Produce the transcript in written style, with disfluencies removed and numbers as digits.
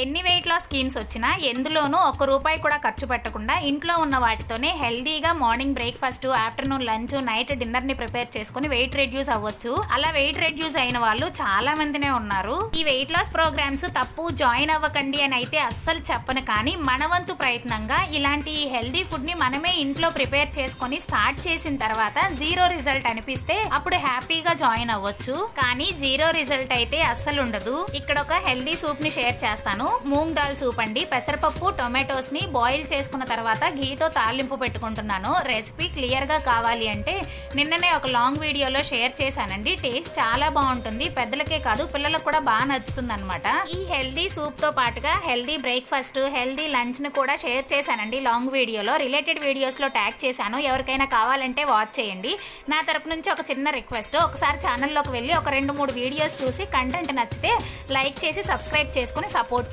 ఎన్ని weight loss schemes వచ్చినా ఎందులోనూ ₹1 కూడా ఖర్చు పెట్టకుండా ఇంట్లో ఉన్న వాటితోనే హెల్దీగా morning breakfast, afternoon lunch, night dinner ని ప్రిపేర్ చేసుకుని వెయిట్ రెడ్యూస్ అవ్వచ్చు. అలా వెయిట్ రెడ్యూస్ అయిన వాళ్ళు చాలా మందినే ఉన్నారు. ఈ వెయిట్ లాస్ ప్రోగ్రామ్స్ తప్పు, జాయిన్ అవ్వకండి అని అయితే అస్సలు చెప్పను. కానీ మన వంతు ప్రయత్నంగా ఇలాంటి హెల్దీ ఫుడ్ ని మనమే ఇంట్లో ప్రిపేర్ చేసుకొని స్టార్ట్ చేసిన తర్వాత జీరో రిజల్ట్ అనిపిస్తే అప్పుడు హ్యాపీగా జాయిన్ అవ్వచ్చు. కానీ జీరో రిజల్ట్ అయితే అస్సలు ఉండదు. ఇక్కడ ఒక హెల్దీ సూప్ ని షేర్ చేస్తాను. మూంగ్ దాల్ సూప్ అండి. పెసరపప్పు, టొమాటోస్ ని బాయిల్ చేసుకున్న తర్వాత ఘీతో తాలింపు పెట్టుకుంటున్నాను. రెసిపీ క్లియర్ గా కావాలి అంటే నిన్ననే ఒక లాంగ్ వీడియోలో షేర్ చేశానండి. టేస్ట్ చాలా బాగుంటుంది. పెద్దలకే కాదు పిల్లలకు కూడా బాగా నచ్చుతుంది అనమాట. ఈ హెల్దీ సూప్ తో పాటుగా హెల్దీ బ్రేక్ఫాస్ట్, హెల్దీ లంచ్ ను కూడా షేర్ చేశానండి లాంగ్ వీడియోలో. రిలేటెడ్ వీడియోస్ లో ట్యాగ్ చేశాను. ఎవరికైనా కావాలంటే వాచ్ చేయండి. నా తరపు నుంచి ఒక చిన్న రిక్వెస్ట్, ఒకసారి ఛానల్లోకి వెళ్ళి ఒక 2-3 వీడియోస్ చూసి కంటెంట్ నచ్చితే లైక్ చేసి సబ్స్క్రైబ్ చేసుకుని సపోర్ట్